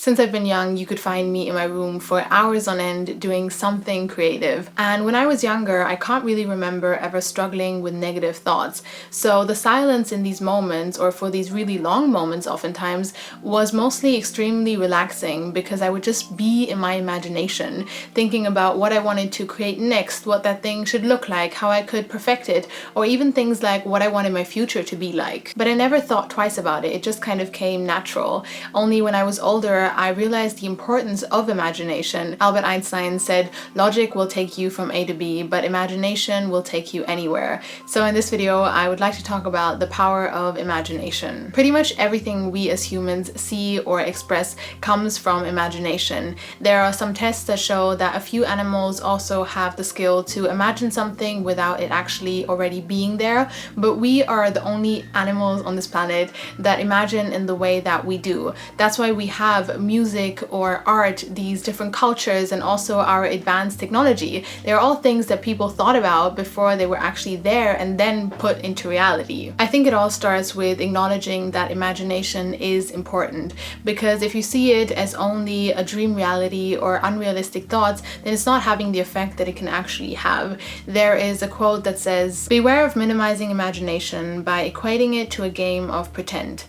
Since I've been young, you could find me in my room for hours on end doing something creative. And when I was younger, I can't really remember ever struggling with negative thoughts. So the silence in these moments, or for these really long moments oftentimes, was mostly extremely relaxing because I would just be in my imagination, thinking about what I wanted to create next, what that thing should look like, how I could perfect it, or even things like what I wanted my future to be like. But I never thought twice about it. It just kind of came natural. Only when I was older, I realized the importance of imagination. Albert Einstein said, "Logic will take you from A to B, but imagination will take you anywhere." So in this video, I would like to talk about the power of imagination. Pretty much everything we as humans see or express comes from imagination. There are some tests that show that a few animals also have the skill to imagine something without it actually already being there, but we are the only animals on this planet that imagine in the way that we do. That's why we have music or art, these different cultures, and also our advanced technology. They're all things that people thought about before they were actually there and then put into reality. I think it all starts with acknowledging that imagination is important, because if you see it as only a dream reality or unrealistic thoughts, then it's not having the effect that it can actually have. There is a quote that says, "Beware of minimizing imagination by equating it to a game of pretend.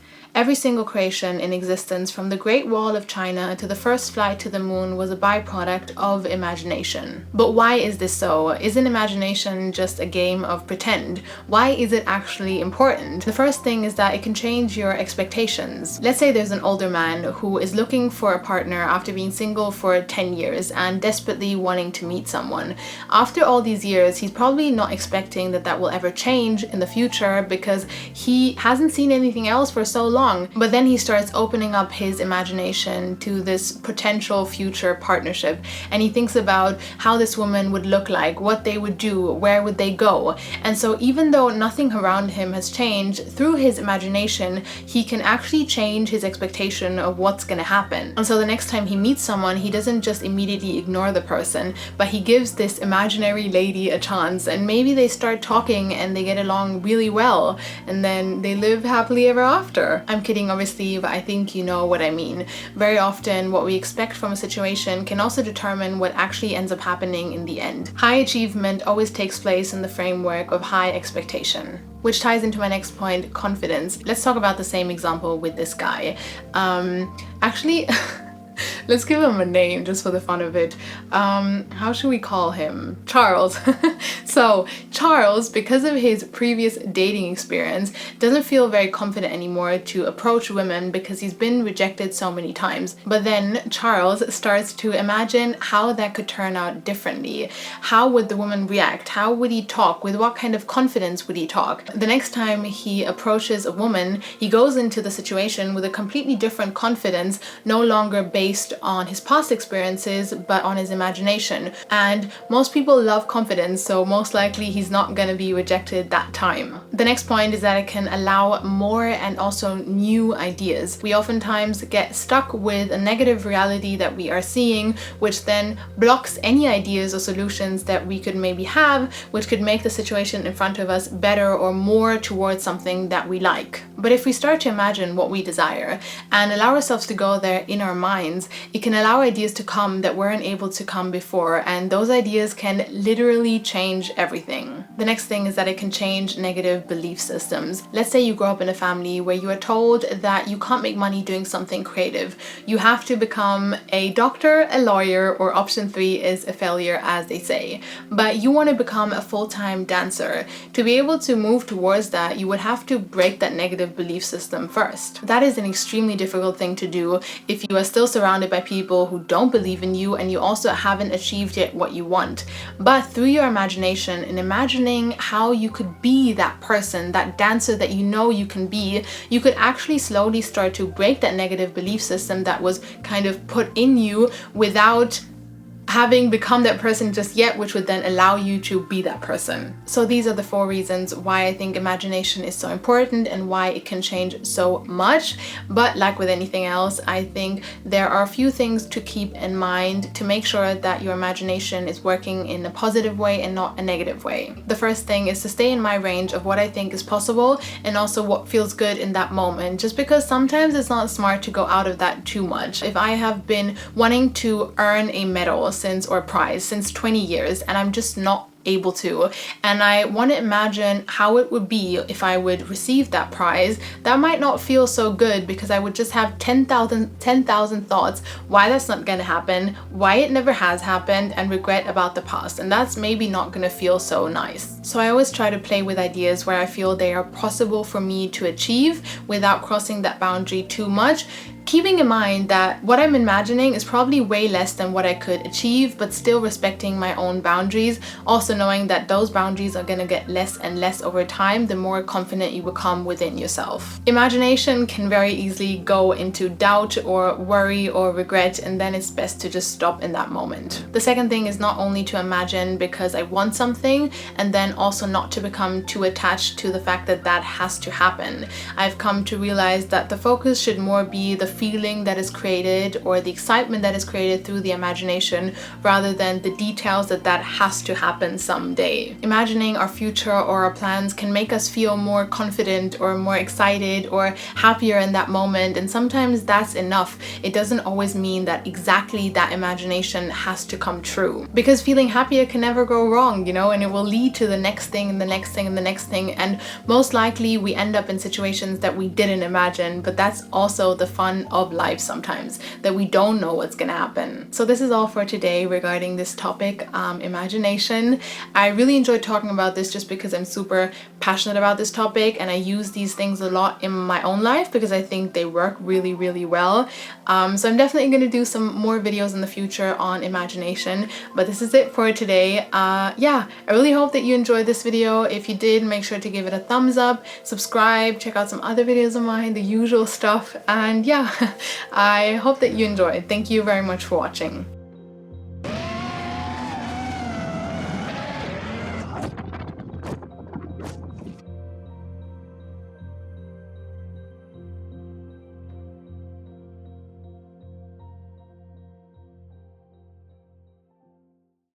Every single creation in existence, from the Great Wall of China to the first flight to the moon, was a byproduct of imagination." But why is this so? Isn't imagination just a game of pretend? Why is it actually important? The first thing is that it can change your expectations. Let's say there's an older man who is looking for a partner after being single for 10 years and desperately wanting to meet someone. After all these years, he's probably not expecting that that will ever change in the future because he hasn't seen anything else for so long. But then he starts opening up his imagination to this potential future partnership, and he thinks about how this woman would look like, what they would do, where would they go. And so even though nothing around him has changed, through his imagination he can actually change his expectation of what's going to happen. And so the next time he meets someone, he doesn't just immediately ignore the person, but he gives this imaginary lady a chance, and maybe they start talking and they get along really well, and then they live happily ever after. I'm kidding, obviously, but I think you know what I mean. Very often what we expect from a situation can also determine what actually ends up happening in the end. High achievement always takes place in the framework of high expectation, which ties into my next point, confidence. Let's talk about the same example with this guy. Actually, let's give him a name just for the fun of it. How should we call him? Charles. So Charles, because of his previous dating experience, doesn't feel very confident anymore to approach women because he's been rejected so many times. But then Charles starts to imagine how that could turn out differently. How would the woman react? How would he talk? With what kind of confidence would he talk? The next time he approaches a woman, he goes into the situation with a completely different confidence, no longer based on his past experiences, but on his imagination. And most people love confidence, so most likely he's not going to be rejected that time. The next point is that it can allow more and also new ideas. We oftentimes get stuck with a negative reality that we are seeing, which then blocks any ideas or solutions that we could maybe have, which could make the situation in front of us better or more towards something that we like. But if we start to imagine what we desire and allow ourselves to go there in our minds, it can allow ideas to come that weren't able to come before, and those ideas can literally change everything. The next thing is that it can change negative belief systems. Let's say you grow up in a family where you are told that you can't make money doing something creative. You have to become a doctor, a lawyer, or option 3 is a failure, as they say. But you want to become a full-time dancer. To be able to move towards that, you would have to break that negative belief system first. That is an extremely difficult thing to do if you are still surrounded by people who don't believe in you and you also haven't achieved yet what you want. But through your imagination and imagining how you could be that person, that dancer that you know you can be, you could actually slowly start to break that negative belief system that was kind of put in you without having become that person just yet, which would then allow you to be that person. So these are the 4 reasons why I think imagination is so important and why it can change so much. But like with anything else, I think there are a few things to keep in mind to make sure that your imagination is working in a positive way and not a negative way. The first thing is to stay in my range of what I think is possible and also what feels good in that moment, just because sometimes it's not smart to go out of that too much. If I have been wanting to earn a medal or prize since 20 years and I'm just not able to, and I want to imagine how it would be if I would receive that prize, that might not feel so good because I would just have 10,000 thoughts why that's not going to happen, why it never has happened, and regret about the past, and that's maybe not going to feel so nice. So I always try to play with ideas where I feel they are possible for me to achieve without crossing that boundary too much, keeping in mind that what I'm imagining is probably way less than what I could achieve, but still respecting my own boundaries, also knowing that those boundaries are going to get less and less over time the more confident you become within yourself. Imagination can very easily go into doubt or worry or regret, and then it's best to just stop in that moment. The second thing is not only to imagine because I want something, and then also not to become too attached to the fact that that has to happen. I've come to realize that the focus should more be the feeling that is created or the excitement that is created through the imagination rather than the details that has to happen someday. Imagining our future or our plans can make us feel more confident or more excited or happier in that moment, and sometimes that's enough. It doesn't always mean that exactly that imagination has to come true, because feeling happier can never go wrong, and it will lead to the next thing and the next thing and the next thing, and most likely we end up in situations that we didn't imagine. But that's also the fun of life sometimes, that we don't know what's gonna happen. So this is all for today regarding this topic, imagination. I really enjoyed talking about this just because I'm super passionate about this topic, and I use these things a lot in my own life because I think they work really, really well. So I'm definitely gonna do some more videos in the future on imagination, but this is it for today. Yeah, I really hope that you enjoyed this video. If you did, make sure to give it a thumbs up, subscribe, check out some other videos of mine, the usual stuff, and yeah, I hope that you enjoyed. Thank you very much for watching.